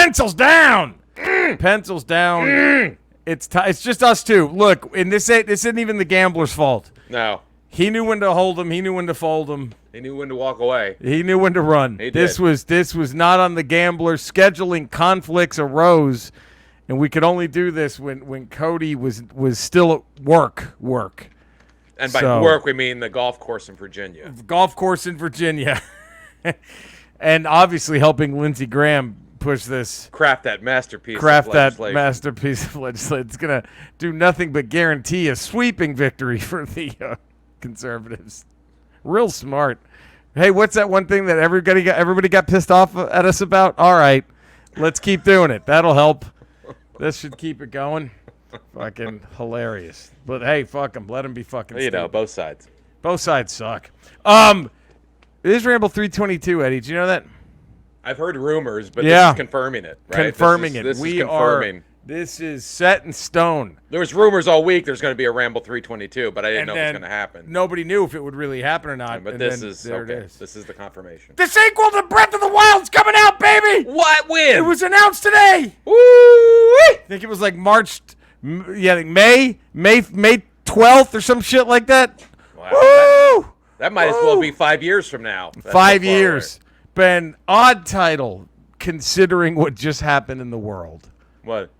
Pencils down. Pencils down. It's just us two. Look, and this isn't even the gambler's fault. No. He knew when to hold them. He knew when to fold them. He knew when to walk away. He knew when to run. This was not on the gambler. Scheduling conflicts arose, and we could only do this when Cody was still at work. And by work, we mean the golf course in Virginia. Golf course in Virginia. And obviously helping Lindsey Graham push this. Craft that masterpiece of legislation. It's going to do nothing but guarantee a sweeping victory for the conservatives. Real smart. Hey, what's that one thing that everybody got pissed off at us about? All right, let's keep doing it. That'll help. This should keep it going. Fucking hilarious. But hey, fuck them. Let them be fucking stupid. Both sides. Both sides suck. It is Ramble 322, Eddie. Did you know that? I've heard rumors, but this is confirming it. Right? Confirming it. This is confirming. This is set in stone. There was rumors all week there's going to be a Ramble 322, but I didn't know it was going to happen. Nobody knew if it would really happen or not. But this is okay. This is the confirmation. The sequel to Breath of the Wild's coming out, baby! What? When? It was announced today! Woo! I think it was like March, May 12th or some shit like that. Wow. Woo! That might as well be 5 years from now. That's 5 years. Been odd title considering what just happened in the world. What?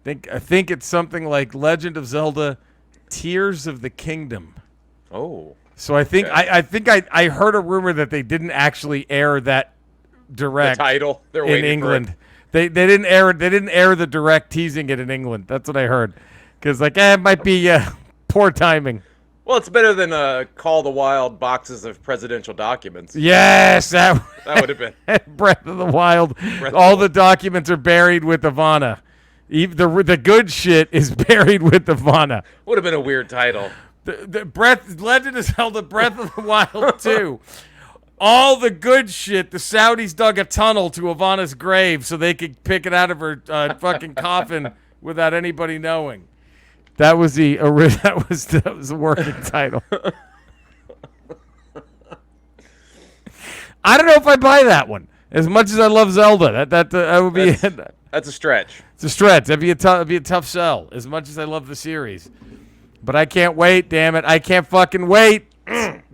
I think it's something like Legend of Zelda: Tears of the Kingdom. Oh. So I think I heard a rumor that they didn't actually air that direct the title in England. They didn't air the direct teasing it in England. That's what I heard. Because it might be poor timing. Well, it's better than Call the Wild boxes of presidential documents. Yes, that would have been Breath of the Wild. All the documents are buried with Ivana. The good shit is buried with Ivana. Would have been a weird title. The Legend of Zelda: Breath of the Wild 2. All the good shit. The Saudis dug a tunnel to Ivana's grave so they could pick it out of her fucking coffin without anybody knowing. That was the working title. I don't know if I buy that one. As much as I love Zelda, that would be. That's a stretch. It's a stretch. That'd be a tough sell. As much as I love the series, but I can't wait. Damn it, I can't fucking wait.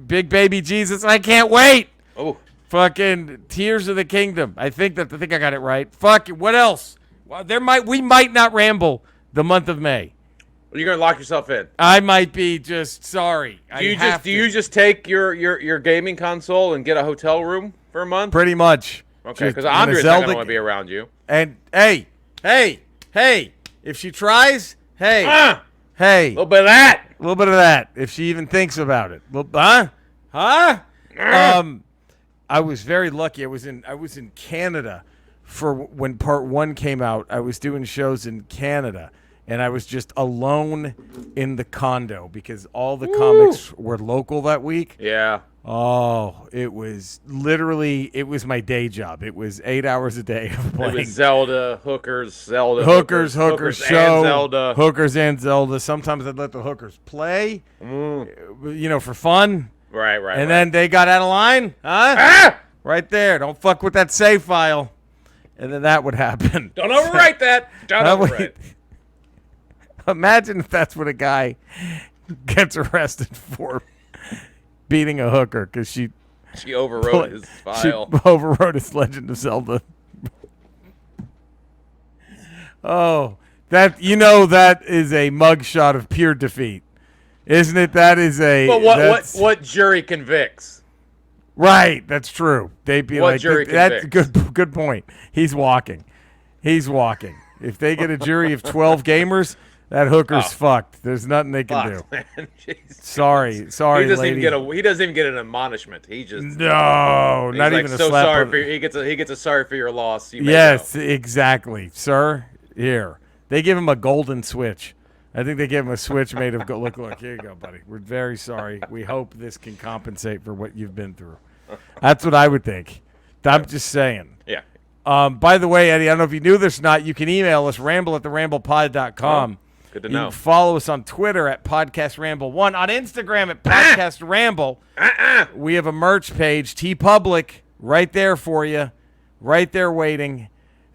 Big baby Jesus, I can't wait. Oh, fucking Tears of the Kingdom. I think I got it right. Fuck it. What else? Well, we might not ramble the month of May. You're gonna lock yourself in. I might be just sorry. Do you just take your gaming console and get a hotel room for a month? Pretty much. Okay, because Andrea's not gonna want to be around you. And hey, if she tries, hey, a little bit of that. If she even thinks about it, I was very lucky. I was in Canada for when Part 1 came out. I was doing shows in Canada. And I was just alone in the condo because all the comics were local that week. Yeah. Oh, it was my day job. It was 8 hours a day of playing. It was Zelda, hookers, show, and Zelda. Hookers and Zelda. Sometimes I'd let the hookers play, for fun. Right. And then they got out of line. Huh? Right there. Don't fuck with that save file. And then that would happen. Don't overwrite that. Don't overwrite. Imagine if that's what a guy gets arrested for, beating a hooker because she overwrote his file. She overwrote his Legend of Zelda. Oh, that is a mugshot of pure defeat, isn't it? That is a. But what jury convicts? Right, that's true. They'd be what jury that's good point. He's walking. If they get a jury of 12 gamers. That hooker's fucked. There's nothing they can do. Man. Sorry, he doesn't lady. He doesn't even get an admonishment. He just not even a slap. Sorry he gets a sorry for your loss. Yes, exactly, sir. Here, they give him a golden switch. I think they give him a switch made of gold. Look, here you go, buddy. We're very sorry. We hope this can compensate for what you've been through. That's what I would think. I'm just saying. Yeah. By the way, Eddie, I don't know if you knew this or not. You can email us, ramble@theramblepod.com. Good to know. You can follow us on Twitter at Podcast Ramble 1, on Instagram at Podcast Ramble. We have a merch page, TeePublic, right there for you. right there waiting.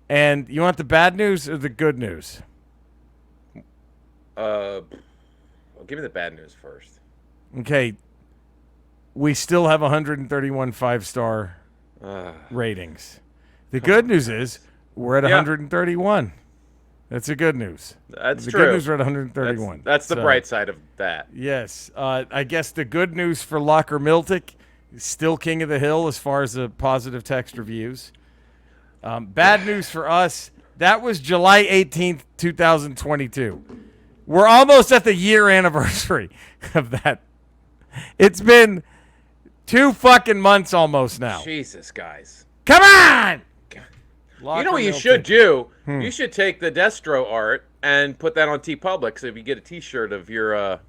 And you want the bad news or the good news? Well, give me the bad news first. Okay. We still have 131 5-star ratings. The good news is we're at 131. That's the good news. That's the true. Good news we're at 131. That's the bright side of that. Yes. I guess the good news for Locker Miltic, still king of the hill as far as the positive text reviews. Bad news for us, that was July 18th, 2022. We're almost at the year anniversary of that. It's been 2 fucking months almost now. Jesus, guys. Come on! You know what you should do? You should take the Destro art and put that on TeePublic, so if you get a T-shirt of your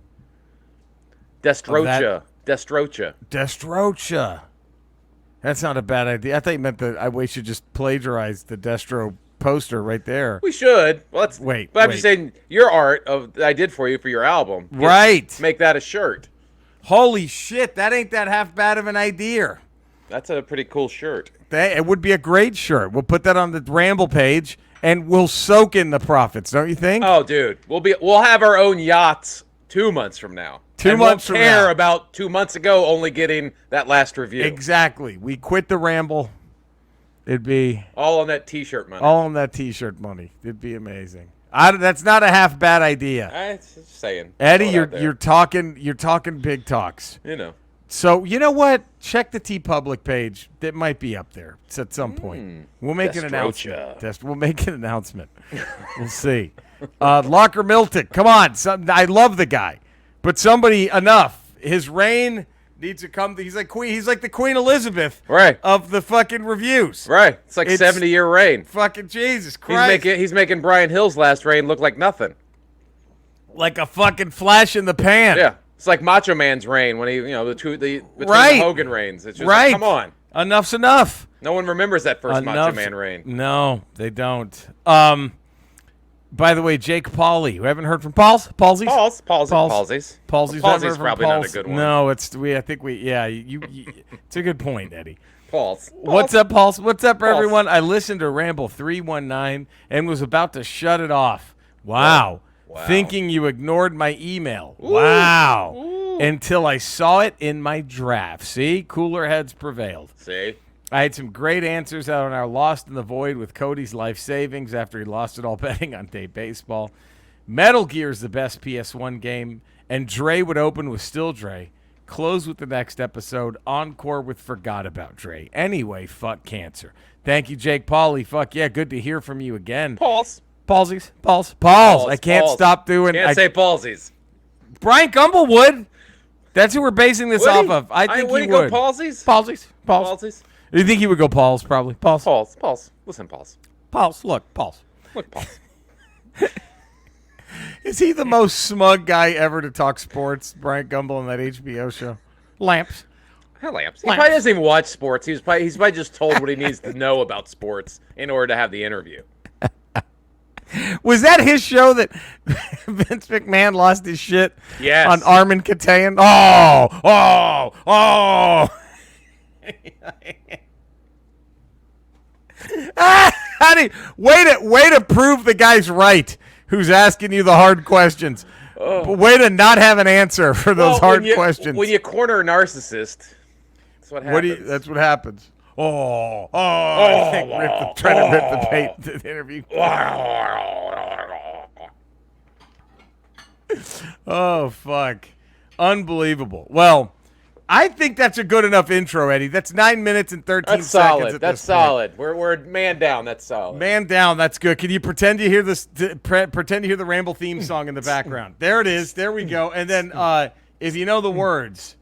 Destrocha. Destrocha. That's not a bad idea. I thought you meant that we should just plagiarize the Destro poster right there. We should. Well, wait. I'm just saying your art that I did for you for your album. Right. Make that a shirt. Holy shit, that ain't that half bad of an idea. That's a pretty cool shirt. It would be a great shirt. We'll put that on the Ramble page, and we'll soak in the profits, don't you think? Oh, dude, we'll have our own yachts 2 months from now. 2 months from now. Care about 2 months ago only getting that last review. Exactly. We quit the Ramble. It'd be all on that T-shirt money. All on that T-shirt money. It'd be amazing. That's not a half bad idea. I'm just saying, Eddie. You're talking big talks. You know. So you know what? Check the TeePublic page. That might be up there at some point. We'll make an announcement. We'll make an announcement. We'll see. Locker Miltic, come on! I love the guy, but somebody enough. His reign needs to come. He's like Queen. He's like the Queen Elizabeth, right, of the fucking reviews. Right. It's like 70-year reign. Fucking Jesus Christ! He's making Brian Hill's last reign look like nothing. Like a fucking flash in the pan. Yeah. It's like Macho Man's reign when he, between the Hogan reigns. It's just like, come on. Enough's enough. No one remembers that first Macho Man reign. No, they don't. By the way, Jake Pauley. We haven't heard from Paul's? Palsy? Palsy's probably not a good one. No, it's a good point, Eddie. Pauls. What's up, Pauls? What's up, everyone? I listened to Ramble 319 and was about to shut it off. Wow. Thinking you ignored my email. Ooh. Wow. Ooh. Until I saw it in my draft. See? Cooler heads prevailed. See? I had some great answers out on our Lost in the Void with Cody's life savings after he lost it all betting on day baseball. Metal Gear is the best PS1 game, and Dre would open with Still Dre. Close with the next episode. Encore with Forgot About Dre. Anyway, fuck cancer. Thank you, Jake Pauley. Fuck yeah, good to hear from you again. Pauls. I can't stop doing. Can't say Palsies. Brian Gumble would. That's who we're basing this off of. I think he would. Go Palsies. You think he would go Pauls? Probably Pauls. Listen, Pauls. Look, Pauls. Is he the most smug guy ever to talk sports? Brian Gumble on that HBO show. Lamps. Lamps. He probably doesn't even watch sports. He's probably just told what he needs to know about sports in order to have the interview. Was that his show that Vince McMahon lost his shit on Armin Katayan? Oh. Way to prove the guy's right who's asking you the hard questions. Way to not have an answer for those hard questions. When you corner a narcissist, that's what happens. That's what happens. I think trying to rip the bait to the interview. Oh, fuck. Unbelievable. Well, I think that's a good enough intro, Eddie. That's 9 minutes and 13 seconds. Solid. That's solid. We're man down. That's solid. Man down. That's good. Can you pretend you hear this? Pretend you hear the Ramble theme song in the background. There it is. There we go. And then if you know the words,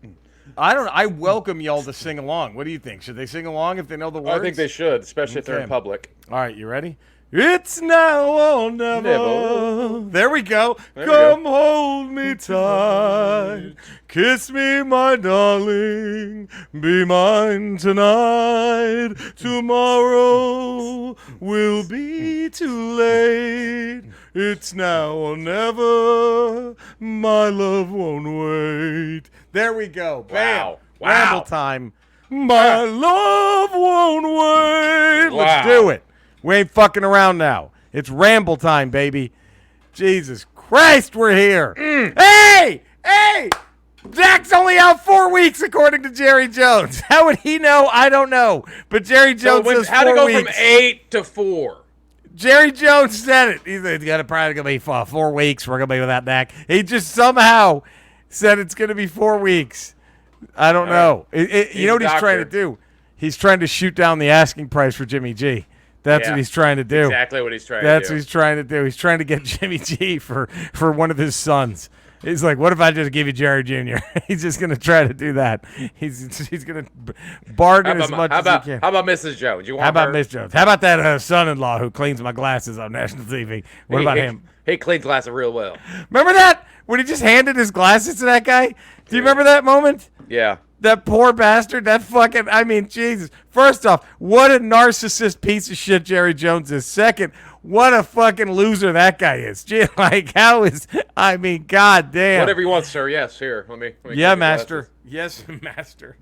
I welcome y'all to sing along. What do you think? Should they sing along if they know the words? I think they should, especially if they're in public. All right, you ready? It's now or never. There we go. Come hold me tight. Kiss me, my darling. Be mine tonight. Tomorrow will be too late. It's now or never. My love won't wait. There we go. Bam. Wow. Ramble time. My love won't wait. Look Wow. Do it. We ain't fucking around now. It's Ramble time, baby. Jesus Christ, we're here. Hey! Zach's only out 4 weeks, according to Jerry Jones. How would he know? I don't know. But Jerry Jones says 4 weeks. How'd it go from 8 to 4? Jerry Jones said it. He said, it's probably going to be 4 weeks. We're going to be without Dak. He just somehow said it's going to be 4 weeks. I don't know. You know what he's trying to do? He's trying to shoot down the asking price for Jimmy G. That's what he's trying to do. Exactly what he's trying to do. That's what he's trying to do. He's trying to get Jimmy G for one of his sons. He's like, what if I just give you Jerry Jr.? He's just going to try to do that. He's going to bargain as much as he can. How about Mrs. Jones? How about Miss Jones? How about that son-in-law who cleans my glasses on national TV? What about him? He cleans glasses real well. Remember that? When he just handed his glasses to that guy? Do you remember that moment? Yeah. That poor bastard, Jesus. First off, what a narcissist piece of shit Jerry Jones is. Second, what a fucking loser that guy is. God damn. Whatever you want, sir. Yes, here. Let me yeah, master. Yes, master.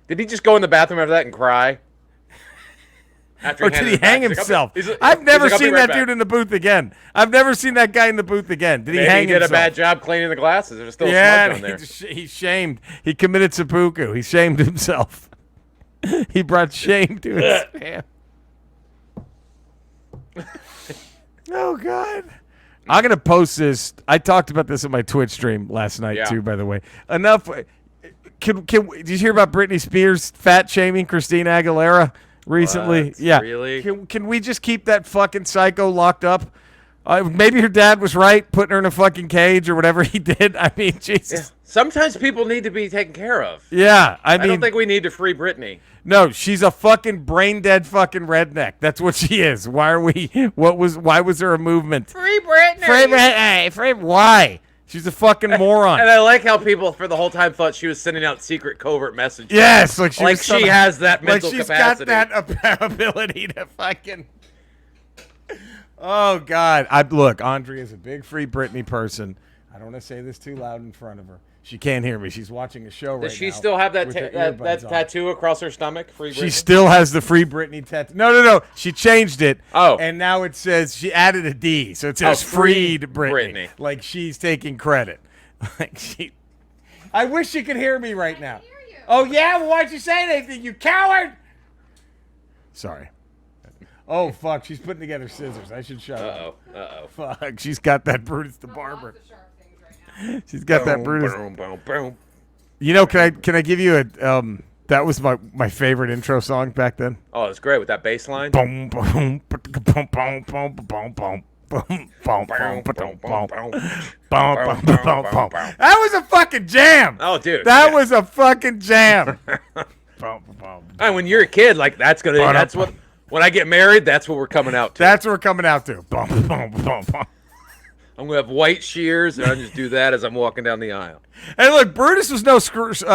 Did he just go in the bathroom after that and cry? Or did he hang himself? I've never seen that dude in the booth again. I've never seen that guy in the booth again. Did he hang himself? He did a bad job cleaning the glasses. There's still a smudge on there. He's shamed. He committed seppuku. He shamed himself. He brought shame to his family. Oh, God. I'm going to post this. I talked about this on my Twitch stream last night, too, by the way. Enough. Did you hear about Britney Spears fat shaming Christina Aguilera recently? What? Yeah. Really? Can we just keep that fucking psycho locked up? Maybe her dad was right, putting her in a fucking cage or whatever he did. Jesus. Yeah. Sometimes people need to be taken care of. Yeah, I don't think we need to free Britney. No, she's a fucking brain dead fucking redneck. That's what she is. Why was there a movement? Free Britney. Free Britney. Why? She's a fucking moron. And I like how people for the whole time thought she was sending out secret covert messages. Yes, she has that mental capacity. Got that ability to fucking. Oh God! Look, Andrea's a big Free Britney person. I don't want to say this too loud in front of her. She can't hear me. She's watching a show right now. Does she still have that tattoo across her stomach? Free Britney? She still has the Free Britney tattoo. No. She changed it. Oh. And now it says, she added a D. So it says Freed Britney. Like she's taking credit. I wish she could hear me right now. Oh, yeah? Well, why'd you say anything, you coward? Sorry. Oh, fuck. She's putting together scissors. I should shut up. Uh-oh. Fuck. She's got that Brutus the Barber. She's got that Brutus. Boom. You know, can I give you a that was my favorite intro song back then. Oh, it's great with that bass line. Boom boom boom boom boom boom boom. That was a fucking jam. Oh, dude. That was a fucking jam. And when you're a kid, like that's what when I get married, that's what we're coming out to. That's what we're coming out to. I'm going to have white shears, and I'll just do that as I'm walking down the aisle. Hey, look, Brutus was no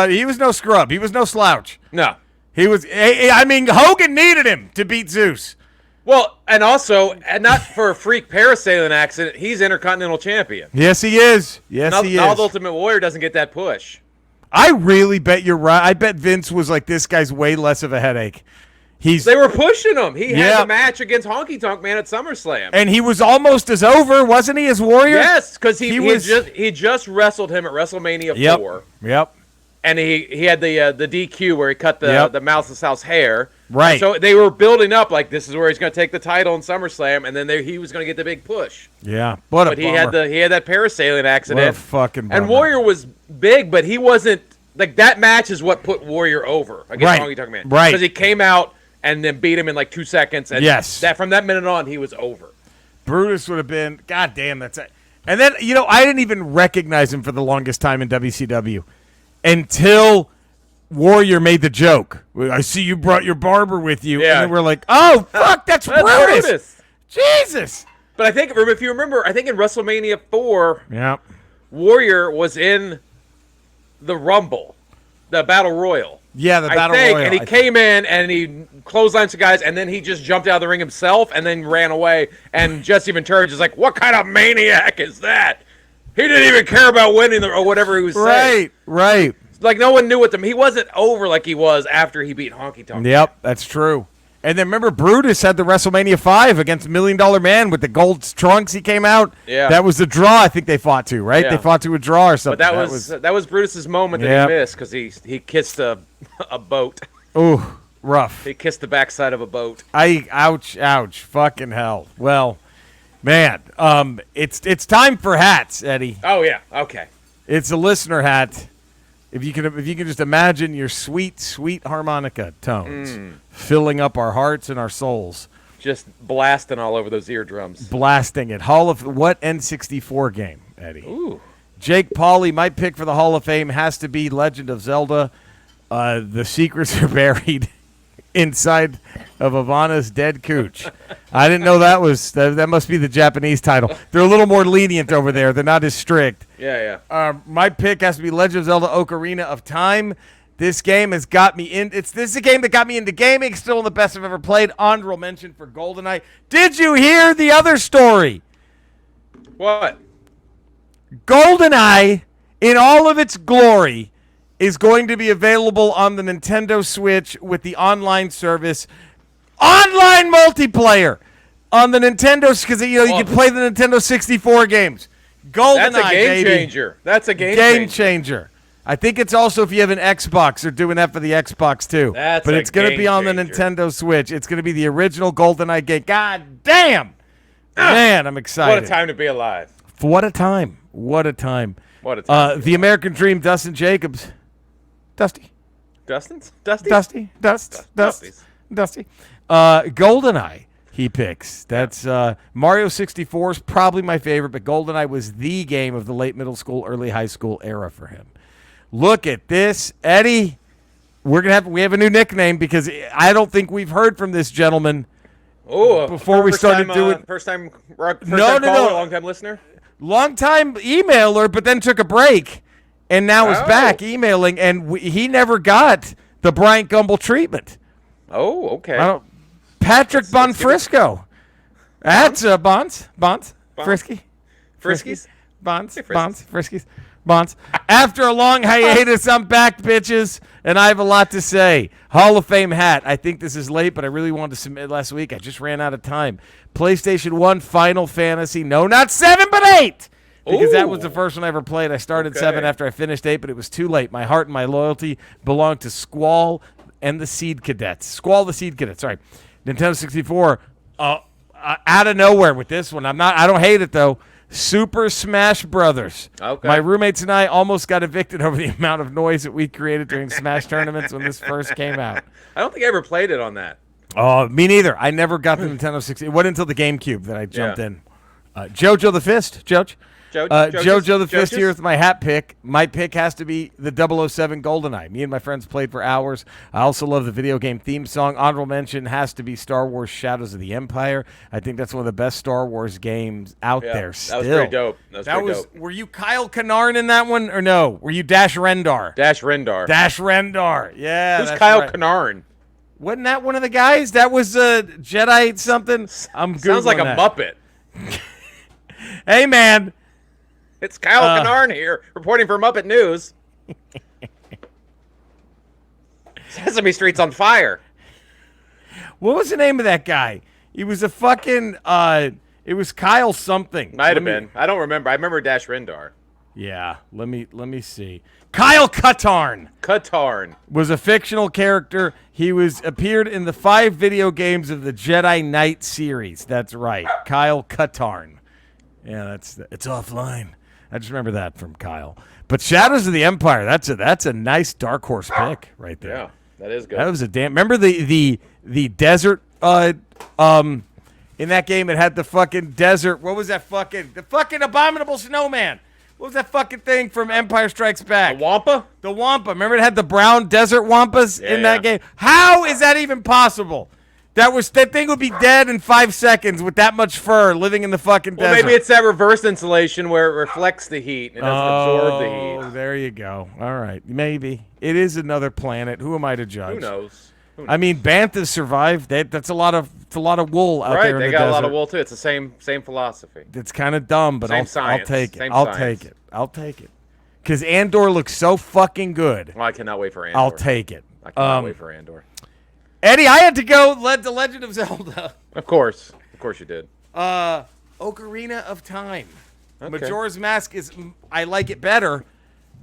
he was no scrub. He was no slouch. No. He was, Hogan needed him to beat Zeus. Well, and also, and not for a freak parasailing accident, he's Intercontinental Champion. Yes, he is. Yes, he is. Now the Ultimate Warrior doesn't get that push. I really bet you're right. I bet Vince was like, this guy's way less of a headache. They were pushing him. He had the match against Honky Tonk Man at SummerSlam. And he was almost as over, wasn't he, as Warrior? Yes, because he just wrestled him at WrestleMania 4. Yep. And he had the DQ where he cut the Mouseless House hair. Right. So they were building up like this is where he's going to take the title in SummerSlam, and then he was going to get the big push. Yeah. But he had that parasailing accident. What a fucking bummer. And Warrior was big, but he wasn't like that match is what put Warrior over against Honky Tonk Man. Right. Because he came out and then beat him in like 2 seconds. And yes. From that minute on, he was over. Brutus would have been, God damn, that's it. And then, I didn't even recognize him for the longest time in WCW until Warrior made the joke. I see you brought your barber with you. Yeah. And then we're like, oh, fuck, that's Brutus. Jesus. But I think, if you remember, in WrestleMania 4, Warrior was in the Rumble, the Battle Royal. Yeah, the Battle Royal. And he came in and he clotheslined some guys, and then he just jumped out of the ring himself and then ran away. And Jesse Ventura is like, what kind of maniac is that? He didn't even care about winning or whatever he was saying. Right. Like no one knew what he wasn't over like he was after he beat Honky Tonk. Yep, that's true. And then remember, Brutus had the WrestleMania 5 against $1 Million Man with the gold trunks. He came out. Yeah. That was the draw. I think they fought to, right? Yeah. They fought to a draw or something. But that was Brutus's moment that he missed because he kissed a boat. Ooh, rough. He kissed the backside of a boat. Ouch, fucking hell. Well, man, it's time for hats, Eddie. Oh yeah, okay. It's a listener hat. If you can just imagine your sweet, sweet harmonica tones filling up our hearts and our souls. Just blasting all over those eardrums. Blasting it. What N64 game, Eddie? Ooh. Jake Pauley, my pick for the Hall of Fame has to be Legend of Zelda. The secrets are buried inside of Ivana's dead cooch. I didn't know that must be the Japanese title. They're a little more lenient over there. They're not as strict. Yeah. My pick has to be Legend of Zelda Ocarina of Time. This game has got me in. This is a game that got me into gaming. Still the best I've ever played. Honorable mention for GoldenEye. Did you hear the other story? What? GoldenEye, in all of its glory, is going to be available on the Nintendo Switch with the online service, online multiplayer on the Nintendo, because you can play the Nintendo 64 games. GoldenEye, that's a game changer. That's a game changer. I think it's also if you have an Xbox, they're doing that for the Xbox too. But it's going to be on the Nintendo Switch. It's going to be the original GoldenEye game. God damn, man, I'm excited. What a time to be alive. What a time. What a time. What a time. The American Dream, Dustin Jacobs. Dusty. Dustin's? Dusty. GoldenEye, he picks. That's Mario 64 is probably my favorite, but GoldenEye was the game of the late middle school, early high school era for him. Look at this, Eddie. We have a new nickname because I don't think we've heard from this gentleman. Oh, before we started doing first time caller, long time listener, long time emailer, but then took a break. And now is back emailing, and he never got the Bryant Gumbel treatment. Oh, okay. Patrick Bonfrisco. That's Bonds. Frisky. Friskies? Bonds. Friskies. Bonds. After a long hiatus, I'm back, bitches, and I have a lot to say. Hall of Fame hat. I think this is late, but I really wanted to submit last week. I just ran out of time. PlayStation 1 Final Fantasy. No, not 7, but 8. Because that was the first one I ever played. I started 7 after I finished 8, but it was too late. My heart and my loyalty belonged to Squall and the Seed Cadets. Squall the Seed Cadets. Sorry. Nintendo 64, out of nowhere with this one. I don't hate it, though. Super Smash Brothers. Okay. My roommates and I almost got evicted over the amount of noise that we created during Smash tournaments when this first came out. I don't think I ever played it on that. Oh, me neither. I never got the Nintendo 64. It wasn't until the GameCube that I jumped in. JoJo the Fist. JoJo the Fist here with my hat pick. My pick has to be the 007 GoldenEye. Me and my friends played for hours. I also love the video game theme song. Honorable mention has to be Star Wars Shadows of the Empire. I think that's one of the best Star Wars games out there still. That was pretty dope. That was dope. Were you Kyle Katarn in that one or no? Were you Dash Rendar? Dash Rendar. Yeah. Who's Kyle Katarn? Wasn't that one of the guys? That was Jedi something? Sounds like a Muppet. Hey, man. It's Kyle Katarn here, reporting for Muppet News. Sesame Street's on fire. What was the name of that guy? He was a fucking, it was Kyle something. Might have been. I don't remember. I remember Dash Rendar. Yeah, let me see. Kyle Katarn. Katarn was a fictional character. He appeared in the 5 video games of the Jedi Knight series. That's right. Kyle Katarn. Yeah, it's offline. I just remember that from Kyle. But Shadows of the Empire, that's a nice dark horse pick right there. Yeah, that is good. That was a damn. Remember the desert in that game? It had the fucking desert. What was that the fucking abominable snowman? What was that fucking thing from Empire Strikes Back? The Wampa? The Wampa. Remember it had the brown desert Wampas in that game? How is that even possible? That thing would be dead in 5 seconds with that much fur living in the fucking desert. Well, maybe it's that reverse insulation where it reflects the heat and it doesn't absorb the heat. Oh, there you go. All right. Maybe. It is another planet. Who am I to judge? Who knows? I mean, Banthas survived. That's a lot of wool out there in the desert. Right, they got a lot of wool too. It's the same philosophy. It's kind of dumb, but I'll take it. I'll take it. Because Andor looks so fucking good. Well, I cannot wait for Andor. I'll take it. I cannot wait for Andor. Eddie, I had to go led The Legend of Zelda. Of course you did. Ocarina of Time. Okay. Majora's Mask I like it better,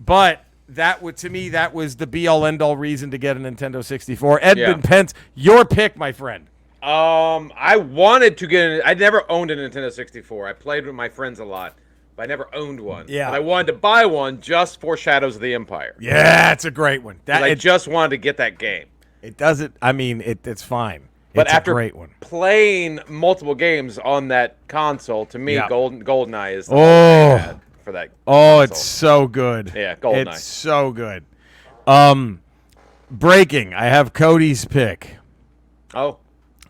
but to me, that was the be-all, end-all reason to get a Nintendo 64. Edmund Pence, your pick, my friend. I wanted to get I never owned a Nintendo 64. I played with my friends a lot, but I never owned one. Yeah. But I wanted to buy one just for Shadows of the Empire. Yeah, it's a great one. I just wanted to get that game. It doesn't. I mean, it's fine. But it's after a great one. Playing multiple games on that console, to me, GoldenEye is the one I had for that. Oh, it's so good. Yeah, GoldenEye. It's so good. Breaking. I have Cody's pick. Oh.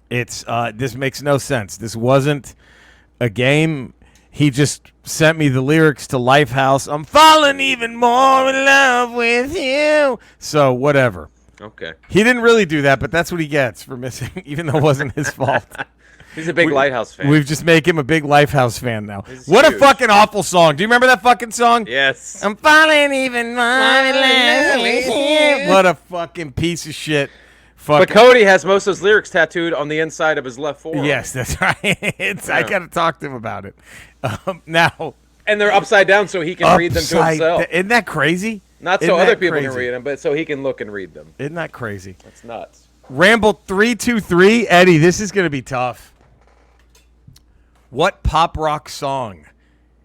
It's this makes no sense. This wasn't a game. He just sent me the lyrics to Lifehouse. I'm falling even more in love with you. So whatever. Okay. He didn't really do that, but that's what he gets for missing, even though it wasn't his fault. He's a big Lighthouse fan. We've just made him a big Lifehouse fan now. What huge. a fucking awful song. Do you remember that fucking song? Yes. I'm falling even more in love with you. What a fucking piece of shit. But Cody has most of those lyrics tattooed on the inside of his left forearm. Yes, that's right. I got to talk to him about it. Now. And they're upside down so he can read them to himself. Isn't that crazy? Not so other people can read them, but so he can look and read them. Isn't that crazy? That's nuts. Ramble 323. Eddie, this is going to be tough. What pop rock song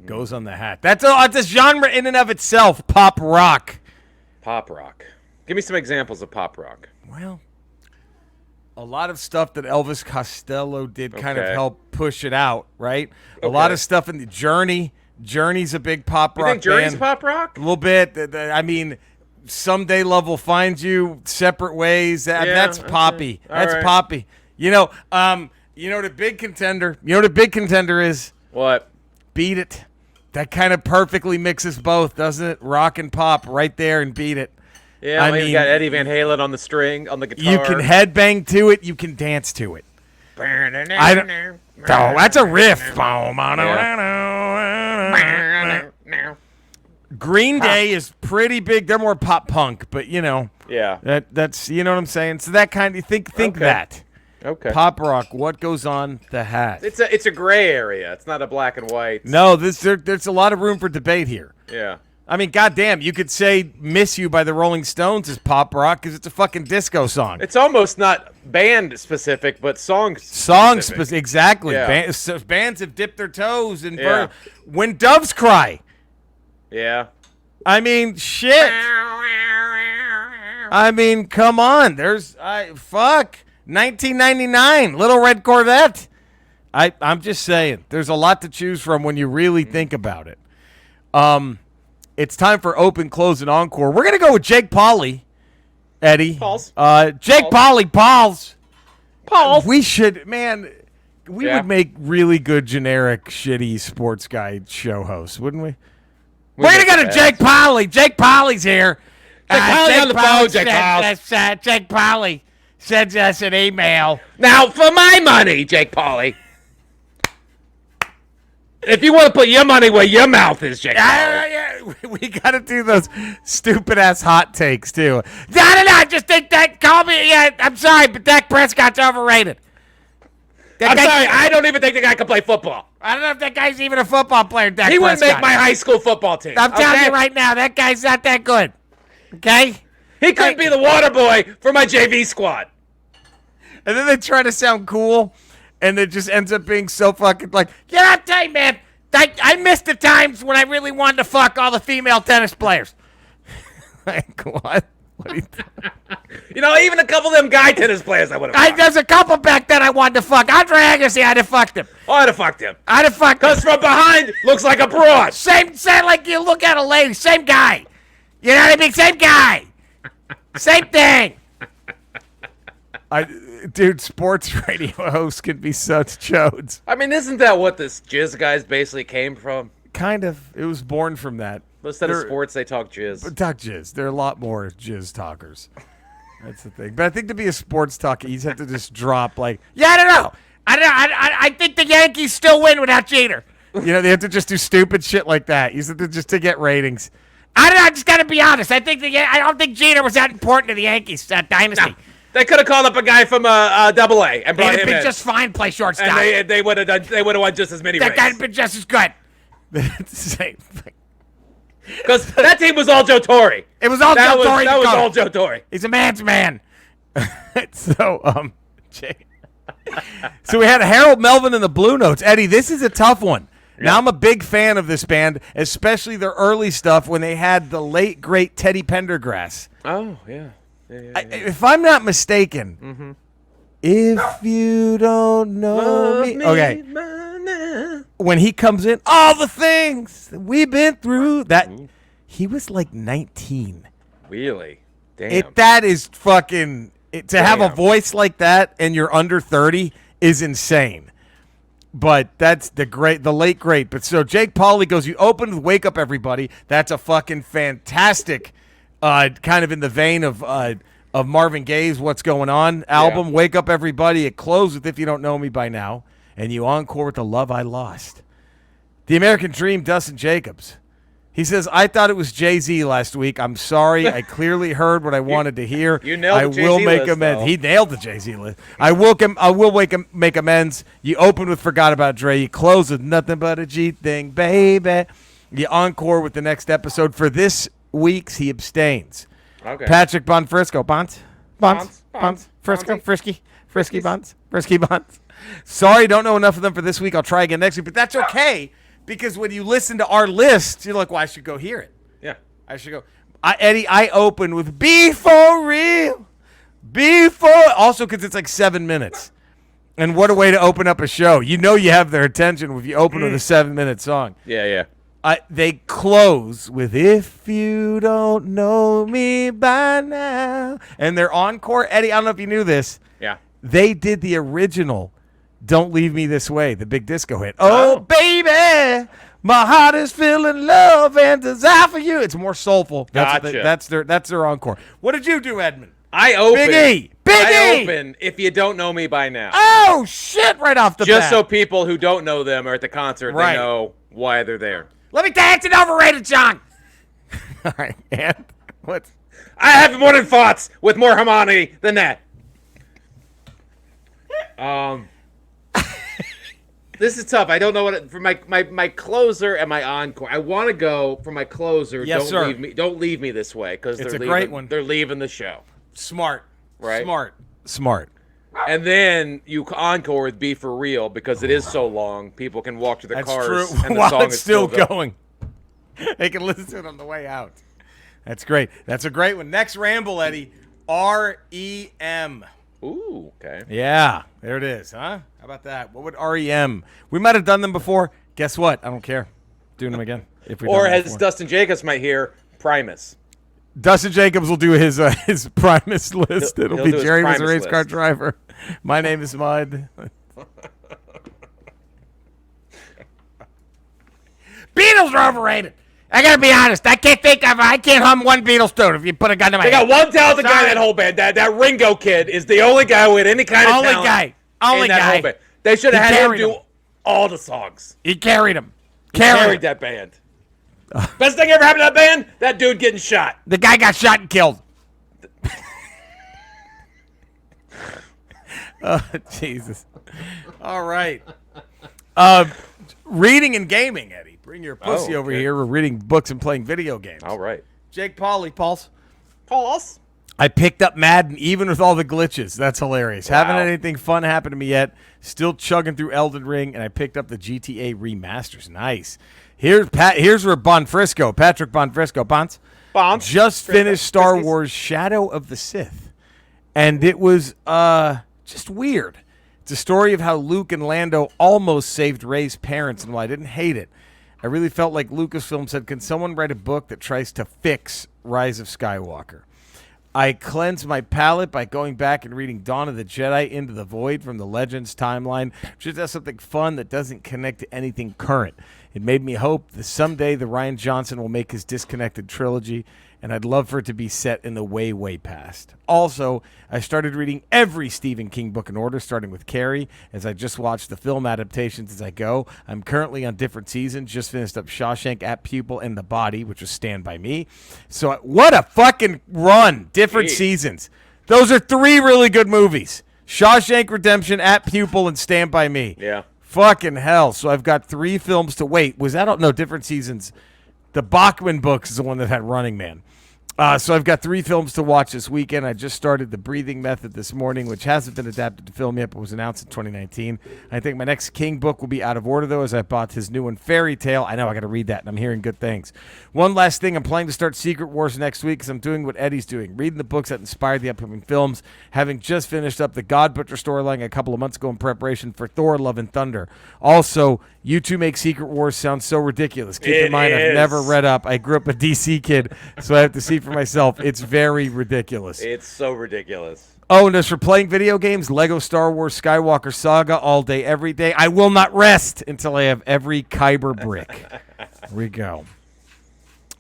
goes on the hat? That's a genre in and of itself, pop rock. Pop rock. Give me some examples of pop rock. Well, a lot of stuff that Elvis Costello did kind of help push it out, right? A lot of stuff in the Journey. Journey's a big pop rock band. You think Journey's pop rock? A little bit. I mean, Someday Love Will Find You, Separate Ways. That's poppy. That's poppy. You know the big contender. You know what a big contender is? What? Beat It. That kind of perfectly mixes both, doesn't it? Rock and pop right there and Beat It. Yeah, I mean, you got Eddie Van Halen on the string, on the guitar. You can headbang to it. You can dance to it. That's a riff. Green Day is pretty big. They're more pop punk, but that's you know what I'm saying. So that kind of think that. Okay. Pop rock. What goes on the hat? It's a gray area. It's not a black and white. No, there's a lot of room for debate here. Yeah. I mean, goddamn, you could say "Miss You" by the Rolling Stones is pop rock because it's a fucking disco song. It's almost not band specific, but song specific. Exactly. Yeah. Bands have dipped their toes in When Doves Cry. Yeah. I mean, shit. I mean, come on. There's 1999, Little Red Corvette. I'm just saying, there's a lot to choose from when you really think about it. It's time for open, close, and encore. We're going to go with Jake Pauley, Eddie. Pauls. Jake Pauley, Pauls. We should, we Yeah. would make really good, generic, shitty sports guy show hosts, wouldn't we? We're going to go to Jake Pauley. Jake Pauley's here. Jake Pauley on the phone, Jake Pauls. Jake Pauley sends us an email. Now, for my money, Jake Pauley. If you want to put your money where your mouth is, Jake Pauley. We got to do those stupid-ass hot takes, too. No, I just think that, call me, I'm sorry, but Dak Prescott's overrated. I'm sorry, I don't even think the guy can play football. I don't know if that guy's even a football player, Dak He Prescott. wouldn't make my high school football team. I'm telling you right now, that guy's not that good. Okay? He couldn't be the water boy for my JV squad. And then they try to sound cool, and it just ends up being so fucking like, I'll tell you, man, I missed the times when I really wanted to fuck all the female tennis players. Like, what? What are you doing? Even a couple of them guy tennis players I would have. There's a couple back then I wanted to fuck. Andre Agassi, I'd have fucked him. Oh, I'd have fucked him. I'd have fucked him. Because from behind, looks like a broad. Same like you look at a lady. Same guy. You know what I mean? Same guy. Same thing. Dude, sports radio hosts can be such chodes. I mean, isn't that what this jizz guys basically came from? Kind of. It was born from that. Instead of sports, they talk jizz. Talk jizz. There are a lot more jizz talkers. That's the thing. But I think to be a sports talker, you just have to just drop I don't know. I think the Yankees still win without Jeter. They have to just do stupid shit like that. You have to just to get ratings. I don't know. I just got to be honest. I don't think Jeter was that important to the Yankees dynasty. They could have called up a guy from Double A and brought He'd him have been in. just fine play shortstop. And they would have won just as many that guy races. had been just as good. It's the same thing. Because that team was all Joe Torre. It was all Joe Torre. That was all Joe Torre. He's a man's man. So, Jay. So we had Harold Melvin and the Blue Notes. Eddie, this is a tough one. Now, I'm a big fan of this band, especially their early stuff when they had the late, great Teddy Pendergrass. Oh, yeah. If I'm not mistaken, if you don't know me. Okay. When he comes in, all the things that we've been through, that he was like 19. Really? Damn. That is fucking... to have a voice like that and you're under 30 is insane. But that's the late great. But so Jake Pauley goes, you open with Wake Up Everybody. That's a fucking fantastic, kind of in the vein of Marvin Gaye's What's Going On album. Yeah. Wake Up Everybody. It closes with If You Don't Know Me By Now. And you encore with The Love I Lost. The American Dream, Dustin Jacobs. He says, I thought it was Jay-Z last week. I'm sorry. I clearly heard what I wanted to hear. You nailed I the will Jay-Z make list, amends. though. He nailed the Jay-Z list. I will make amends. You open with Forgot About Dre. You close with Nothing But a G Thing, baby. You encore with the next episode. For this week's, he abstains. Okay. Patrick Bonfrisco. Bonds. Frisky. Frisky Bonds. Frisky Bonds. Sorry, don't know enough of them for this week. I'll try again next week. But that's okay. Because when you listen to our list, you're like, well, I should go hear it. Yeah. I should go. Eddie, I open with Be For Real. Also, because it's like 7 minutes. And what a way to open up a show. You know you have their attention if you open with a 7-minute song. Yeah. They close with If You Don't Know Me By Now. And their encore, Eddie, I don't know if you knew this. Yeah. They did the original Don't Leave Me This Way, the big disco hit. Oh, baby, my heart is feeling love and desire for you. It's more soulful. Gotcha. That's their encore. What did you do, Edmund? I open. Big E. I open If You Don't Know Me By Now. Oh, shit, right off the bat. Just so people who don't know them are at the concert, Right. they know why they're there. Let me dance an overrated song. All right, and what? I have modern thoughts with more harmony than that. This is tough. I don't know what for my closer and my encore. I want to go for my closer. Yes, sir. Don't leave me this way because It's they're a leaving, great one. They're leaving the show, Smart. right? Smart. And then you encore with Be For Real because it is so long. People can walk to their That's cars true. and the While song it's is still going. They can listen to it on the way out. That's great. That's a great one. Next ramble, Eddie. REM. Ooh, okay. Yeah, there it is, huh? How about that? What would REM? We might have done them before. Guess what? I don't care. Doing them again. If we Or as Dustin Jacobs might hear, Primus. Dustin Jacobs will do his Primus list. It'll he'll be do his Jerry was a Primus race car list. driver. My name is Mud. Beatles are overrated. I gotta be honest. I can't hum one Beatles tune if you put a gun to my They head. got one talented guy in Sorry. that whole band. That Ringo kid is the only guy with any kind of Only talent guy. Only in that guy. whole band. They should have He had him carried do them. all the songs. He carried him. Carried that band. Best thing ever happened to that band? That dude getting shot. The guy got shot and killed. Oh, Jesus. All right. Reading and gaming, Eddie. Bring your pussy over okay. here. We're reading books and playing video games. All right. Jake Pauley, Pulse. Pulse. I picked up Madden even with all the glitches. That's hilarious. Wow. Haven't had anything fun happen to me yet. Still chugging through Elden Ring, and I picked up the GTA remasters. Nice. Here's where Patrick Bonfrisco, Bonds. just finished Star Friskies. Wars Shadow of the Sith. And it was just weird. It's a story of how Luke and Lando almost saved Rey's parents, and while I didn't hate it, I really felt like Lucasfilm said, can someone write a book that tries to fix Rise of Skywalker? I cleansed my palate by going back and reading Dawn of the Jedi Into the Void from the Legends timeline, which has something fun that doesn't connect to anything current. It made me hope that someday the Rian Johnson will make his disconnected trilogy, and I'd love for it to be set in the way, way past. Also, I started reading every Stephen King book in order, starting with Carrie, as I just watched the film adaptations as I go. I'm currently on different seasons, just finished up Shawshank, At Pupil, and The Body, which was Stand By Me. So what a fucking run. Different Jeez. seasons. Those are 3 really good movies. Shawshank Redemption, At Pupil, and Stand By Me. Yeah. Fucking hell. So I've got 3 films to wait. Was that, no, different seasons. The Bachman books is the one that had Running Man. So I've got 3 films to watch this weekend. I just started The Breathing Method this morning, which hasn't been adapted to film yet, but was announced in 2019. I think my next King book will be out of order, though, as I bought his new one, Fairy Tale. I know, I got to read that, and I'm hearing good things. One last thing, I'm planning to start Secret Wars next week because I'm doing what Eddie's doing, reading the books that inspired the upcoming films, having just finished up the God Butcher storyline a couple of months ago in preparation for Thor, Love, and Thunder. Also, you two make Secret Wars sound so ridiculous. Keep in mind, I've never read up. I grew up a DC kid, so I have to see for myself. It's very ridiculous. It's so ridiculous. Oh, and as for playing video games, Lego Star Wars Skywalker Saga all day, every day. I will not rest until I have every Kyber brick. Here we go.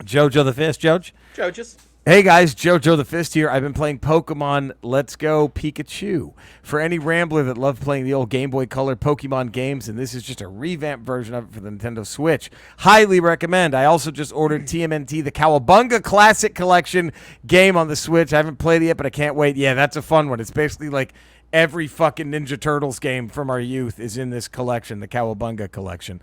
Jojo the Fist, Joj? Jojas. Hey guys, Jojo the Fist here. I've been playing Pokemon Let's Go Pikachu. For any Rambler that loved playing the old Game Boy Color Pokemon games, and this is just a revamped version of it for the Nintendo Switch. Highly recommend. I also just ordered TMNT, the Cowabunga Classic Collection game on the Switch. I haven't played it yet, but I can't wait. Yeah, that's a fun one. It's basically like every fucking Ninja Turtles game from our youth is in this collection, the Cowabunga Collection.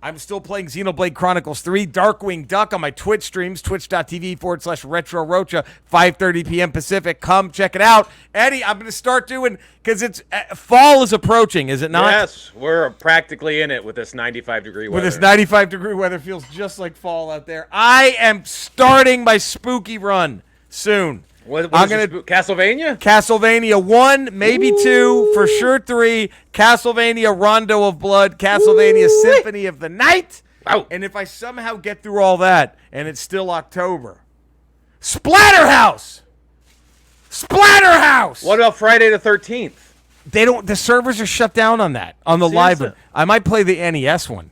I'm still playing Xenoblade Chronicles 3 Darkwing Duck on my Twitch streams, twitch.tv/RetroRocha, 5:30 p.m. Pacific. Come check it out. Eddie, I'm going to start doing, because it's fall is approaching, is it not? Yes, we're practically in it with this 95-degree weather. With this 95-degree weather, feels just like fall out there. I am starting my spooky run soon. I'm gonna Castlevania? Castlevania 1, maybe 2, for sure 3. Castlevania Rondo of Blood, Castlevania Symphony of the Night. Wow. And if I somehow get through all that and it's still October, Splatterhouse. Splatterhouse. What about Friday the 13th? They don't. The servers are shut down on that on the live. I might play the NES one.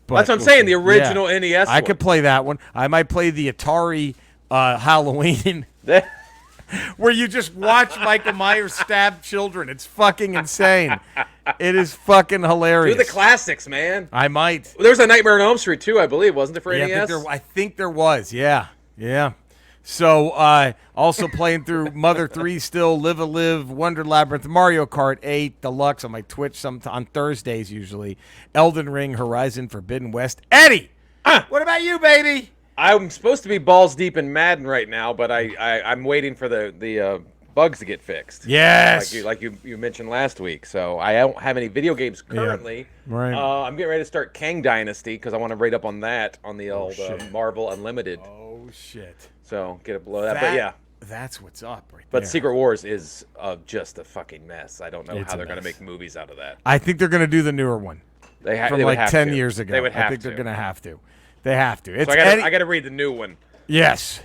That's what I'm saying. The original NES. I could play that one. I might play the Atari Halloween. Where you just watch Michael Myers stab children. It's fucking insane. It is fucking hilarious. Do the classics, man. I might. Well, there's a Nightmare on Elm Street, too, I believe. Wasn't there for NES? I think there was. Yeah. So, also playing through Mother 3 still, Live a Live, Wonder Labyrinth, Mario Kart 8 Deluxe on my Twitch on Thursdays usually. Elden Ring, Horizon Forbidden West. Eddie! What about you, baby? I'm supposed to be balls deep in Madden right now, but I'm waiting for the bugs to get fixed. Yes. Like you mentioned last week. So I don't have any video games currently. Yeah. Right. I'm getting ready to start Kang Dynasty because I want to rate up on that on the old Marvel Unlimited. Oh, shit. So get it below that. But yeah. That's what's up right there. But Secret Wars is just a fucking mess. I don't know It's how a they're going to mess. make movies out of that. I think they're going to do the newer one. They From would like have 10 to. years ago. They would have I think to. they're going to have to. They have to. It's So I got to read the new one. Yes.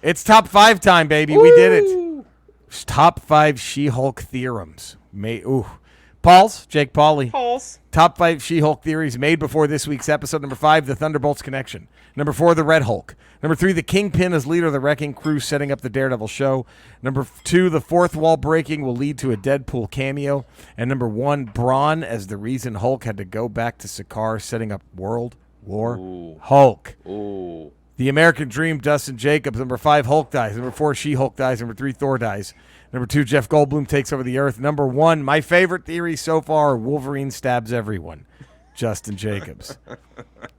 It's top 5 time, baby. We did it. It's top 5 She-Hulk theorems. Pauls, Jake Pauley. Pulse. Top 5 She-Hulk theories made before this week's episode. Number 5, the Thunderbolts connection. Number 4, the Red Hulk. Number 3, the Kingpin as leader of the Wrecking Crew setting up the Daredevil show. Number 2, the fourth wall breaking will lead to a Deadpool cameo. And number 1, Brawn as the reason Hulk had to go back to Sakaar setting up World War Hulk. Ooh. The American Dream, Dustin Jacobs. Number 5, Hulk dies. Number 4, She-Hulk dies. Number 3, Thor dies. Number 2, Jeff Goldblum takes over the Earth. Number 1, my favorite theory so far, Wolverine stabs everyone. Justin Jacobs.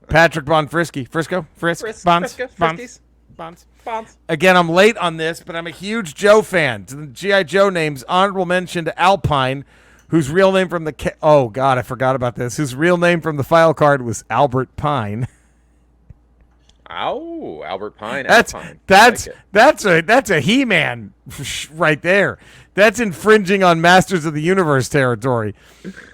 Patrick Bonfrisky. Bonds. Friskies. Bonds. Bonds. Again, I'm late on this, but I'm a huge Joe fan. To the G.I. Joe names, honorable mention to Alpine, whose real name from the... oh, God, I forgot about this. Whose real name from the file card was Albert Pine. Oh, Albert Pine. That's Alpine. that's a He-Man right there. That's infringing on Masters of the Universe territory.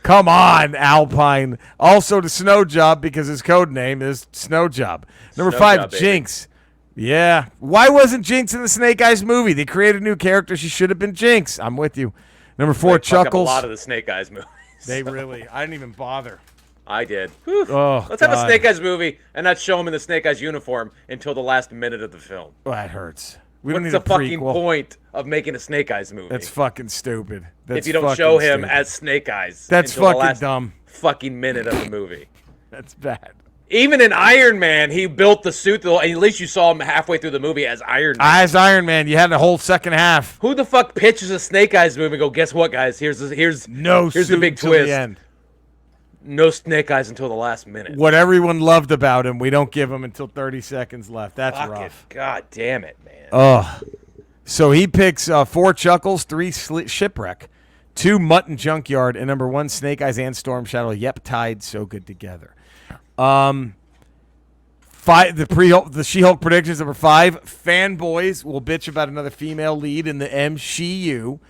Come on, Alpine. Also to Snow Job because his code name is Snow Job. Number Snow 5, Job, baby. Jinx. Yeah. Why wasn't Jinx in the Snake Eyes movie? They created a new character. She should have been Jinx. I'm with you. Number 4, They fuck up Chuckles. a lot of the Snake Eyes movies. They really. I didn't even bother. I did. Whew. Oh, Let's have a God. Snake Eyes movie and not show him in the Snake Eyes uniform until the last minute of the film. Oh, that hurts. We don't What's need the a fucking prequel. point of making a Snake Eyes movie That's fucking stupid. That's if you don't fucking show him stupid. as Snake Eyes? That's until the fucking last dumb. Fucking minute of the movie. That's bad. Even in Iron Man, he built the suit. At least you saw him halfway through the movie as Iron Man. As Iron Man, you had the whole second half. Who the fuck pitches a Snake Eyes movie and go, guess what, guys? Here's the big till twist. The end. No Snake Eyes until the last minute. What everyone loved about him, we don't give him until 30 seconds left. That's Fuck rough. it. God damn it, man. Ugh. So he picks 4 Chuckles, 3 Shipwreck, 2 Mutton Junkyard, and number 1 Snake Eyes and Storm Shadow. Yep, tied so good together. 5 the She-Hulk predictions. Number 5, fanboys will bitch about another female lead in the MCU.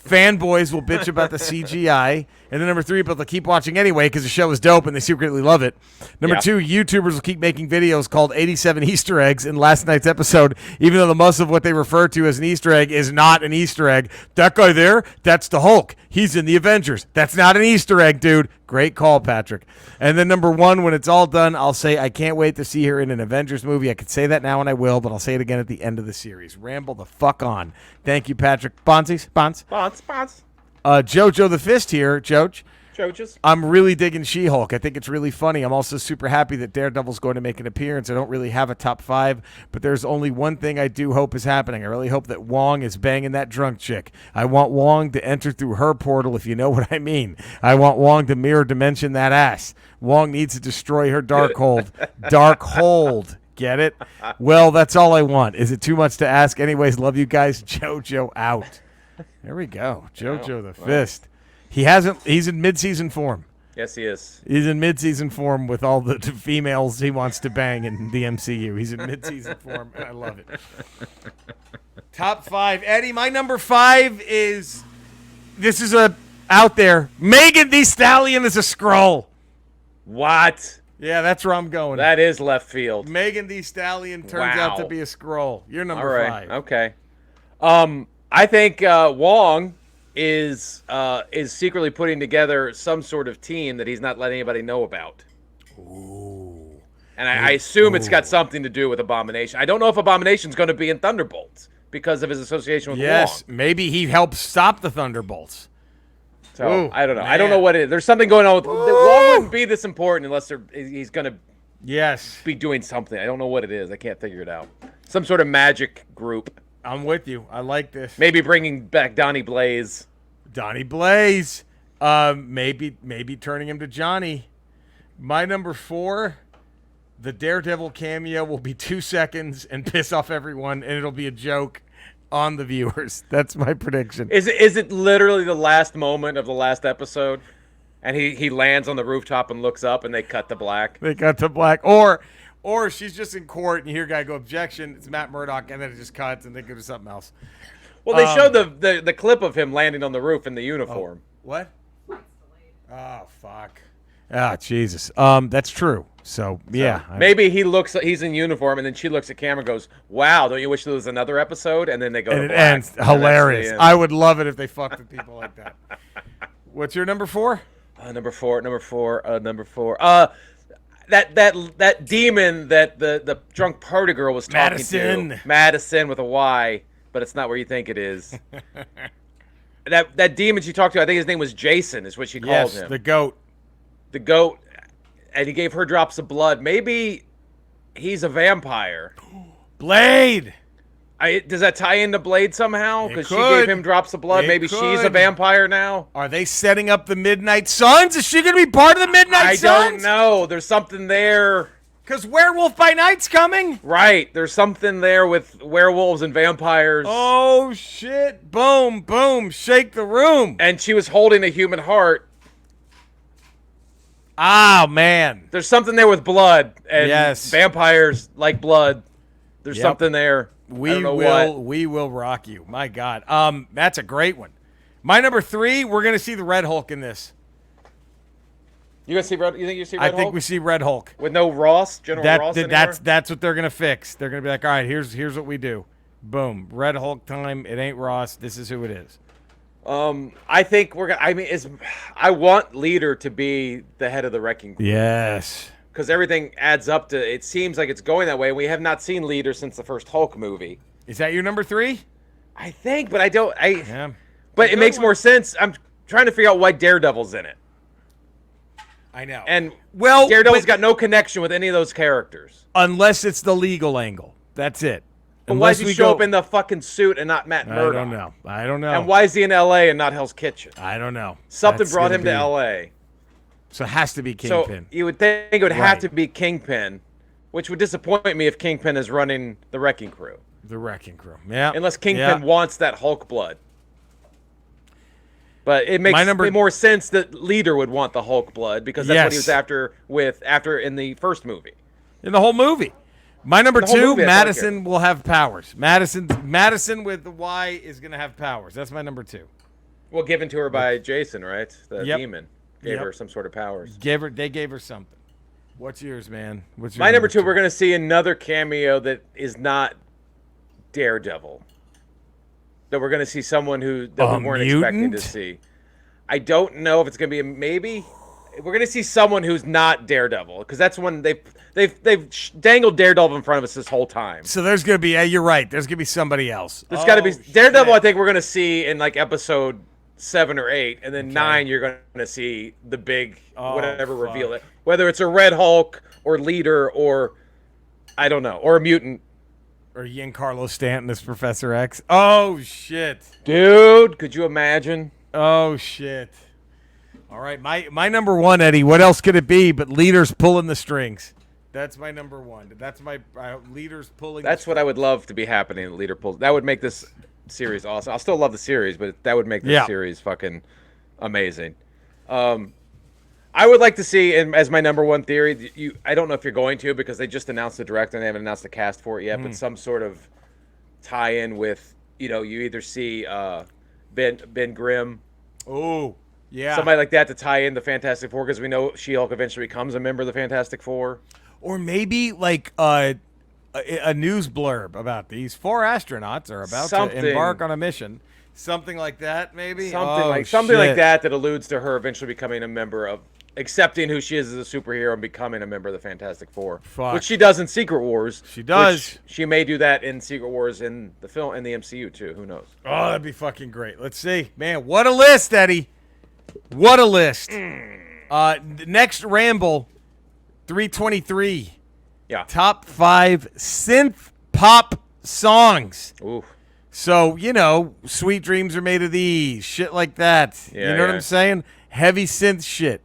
Fanboys will bitch about the CGI. And then number 3, but they'll keep watching anyway because the show is dope and they secretly love it. Number 2, YouTubers will keep making videos called 87 Easter eggs in last night's episode, even though the most of what they refer to as an Easter egg is not an Easter egg. That guy there, that's the Hulk. He's in the Avengers. That's not an Easter egg, dude. Great call, Patrick. And then number 1, when it's all done, I'll say I can't wait to see her in an Avengers movie. I could say that now and I will, but I'll say it again at the end of the series. Ramble the fuck on. Thank you, Patrick. Bonzies? Bonds? Bonds. Jojo the Fist here, Jojo. Jojas. I'm really digging She-Hulk. I think it's really funny. I'm also super happy that Daredevil's going to make an appearance. I don't really have a top 5, but there's only one thing I do hope is happening. I really hope that Wong is banging that drunk chick. I want Wong to enter through her portal, if you know what I mean. I want Wong to mirror dimension that ass. Wong needs to destroy her Darkhold. Darkhold. Get it? Well, that's all I want. Is it too much to ask? Anyways, love you guys. Jojo out. There we go. Jojo the Fist. He's in mid-season form. Yes, he is. He's in mid-season form with all the females he wants to bang in the MCU. He's in mid-season form, and I love it. Top 5. Eddie, my number 5 is, this is out there. Megan Thee Stallion is a Skrull. What? Yeah, that's where I'm going. That is left field. Megan Thee Stallion turns out to be a Skrull. You're number 5. Okay. I think Wong is secretly putting together some sort of team that he's not letting anybody know about. Ooh. And I assume it's got something to do with Abomination. I don't know if Abomination's going to be in Thunderbolts because of his association with Wong. Maybe he helps stop the Thunderbolts. So Ooh, I don't know. man. I don't know what it is. There's something going on with Wong. Wouldn't be this important unless he's going to be doing something. I don't know what it is. I can't figure it out. Some sort of magic group. I'm with you. I like this. Maybe bringing back Donnie Blaze. Donnie Blaze. Maybe turning him to Johnny. My number 4, the Daredevil cameo will be 2 seconds and piss off everyone, and it'll be a joke on the viewers. That's my prediction. Is it literally the last moment of the last episode? And he lands on the rooftop and looks up, and they cut to black. They cut to black. Or she's just in court, and you hear a guy go, objection, it's Matt Murdock, and then it just cuts, and they go to something else. Well, they showed the clip of him landing on the roof in the uniform. What? Oh, fuck. Ah, Jesus. That's true. So, yeah. Maybe he's in uniform, and then she looks at camera and goes, wow, don't you wish there was another episode? And then they go to and it black. ends. And Hilarious. that's the end. I would love it if they fucked with people like that. What's your number 4? Number four. That demon that the drunk party girl was talking to. Madison with a Y, but it's not where you think it is. that demon she talked to, I think his name was Jason, is what she called him. The goat. The goat, and he gave her drops of blood. Maybe he's a vampire. Blade. Does that tie into Blade somehow? Because she could. gave him drops of blood. Maybe she's a could. vampire now. Are they setting up the Midnight Suns? Is she going to be part of the Midnight Suns? I don't know. There's something there. Because Werewolf by Night's coming. Right. There's something there with werewolves and vampires. Oh, shit. Boom, boom. Shake the room. And she was holding a human heart. Ah, man. There's something there with blood. And Yes. vampires like blood. There's something there. We will rock you. My God. That's a great one. My number 3, we're going to see the Red Hulk in this. You think you see Red Hulk? I think we see Red Hulk. With no Ross, General Ross anymore? That's what they're going to fix. They're going to be like, all right, here's what we do. Boom. Red Hulk time. It ain't Ross. This is who it is. I think I want Leader to be the head of the Wrecking Crew. Yes. Because everything adds up to, it seems like it's going that way. We have not seen Leader since the first Hulk movie. Is that your number 3? I think, but I don't. Yeah. But it makes more sense. I'm trying to figure out why Daredevil's in it. I know. And well, Daredevil's got no connection with any of those characters. unless it's the legal angle. That's it. But why Unless does we he show go- up in the fucking suit and not Matt I Murdock? don't know. And why is he in L.A. and not Hell's Kitchen? I don't know. Something That's brought gonna him to be- L.A. So it has to be So Kingpin. you would think it would have Right. to be Kingpin, which would disappoint me if Kingpin is running the Wrecking Crew. The Wrecking Crew. Yeah. Unless Kingpin wants that Hulk blood. But it makes more sense that Leader would want the Hulk blood because that's what he was after in the first movie. In the whole movie. My number The whole 2, movie, I Madison will have powers. Madison with the Y is going to have powers. That's my number 2. Well, given to her by Jason, right? The Yep. demon gave her some sort of powers. They gave her something. What's yours, man? What's your My number 2, we're going to see another cameo that is not Daredevil. That we're going to see someone that we weren't expecting to see. I don't know if it's going to be maybe. We're going to see someone who's not Daredevil because that's when they've dangled Daredevil in front of us this whole time. So there's going to be, you're right. There's going to be somebody else. There's got to be Daredevil. I think we're going to see in like episode 7 or 8, and then 9 you're going to see the big whatever reveal it. Whether it's a Red Hulk or Leader or I don't know or a mutant. Or Giancarlo Stanton as Professor X. Oh, shit. Dude, could you imagine? Oh, shit. All right, my number 1, Eddie. What else could it be but Leader's pulling the strings? That's my number 1. That's my Leader's pulling That's what I would love to be happening. Leader pulls. That would make this series awesome. I'll still love the series, but that would make this series fucking amazing. I would like to see, and as my number 1 theory, I don't know if you're going to because they just announced the director and they haven't announced the cast for it yet, but some sort of tie-in with, you either see Ben Grimm. Oh, yeah. Somebody like that to tie in the Fantastic Four because we know She-Hulk eventually becomes a member of the Fantastic Four. Or maybe like a news blurb about these 4 astronauts are about to embark on a mission. Something like that, maybe? Something like that alludes to her eventually becoming a member of, accepting who she is as a superhero and becoming a member of the Fantastic Four. Fuck. Which she does in Secret Wars. She does. She may do that in Secret Wars in the film, in the MCU too. Who knows? Oh, that'd be fucking great. Let's see. Man, what a list, Eddie. What a list. The next Ramble, 323. Yeah. Top 5 synth pop songs. Ooh. So, Sweet Dreams Are Made of These, shit like that. Yeah, you know what I'm saying? Heavy synth shit.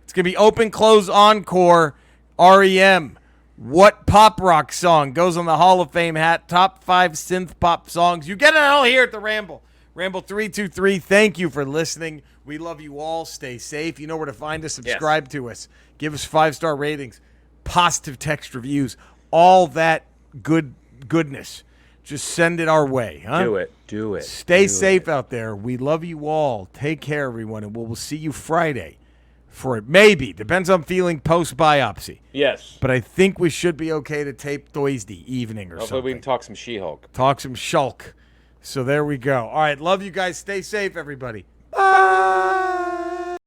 It's going to be open, close, encore, REM. What pop rock song goes on the Hall of Fame hat? Top 5 synth pop songs. You get it all here at the Ramble. Ramble 323, thank you for listening. We love you all. Stay safe. You know where to find us. Subscribe to us. Give us 5-star ratings. Positive text reviews. All that goodness. Just send it our way. Huh? Do it. Stay safe out there. We love you all. Take care, everyone. And we'll see you Friday for it. Maybe. Depends on feeling post-biopsy. Yes. But I think we should be okay to tape Thursday evening or Hopefully something. we can talk some She-Hulk. Talk some shulk. So there we go. All right. Love you guys. Stay safe, everybody.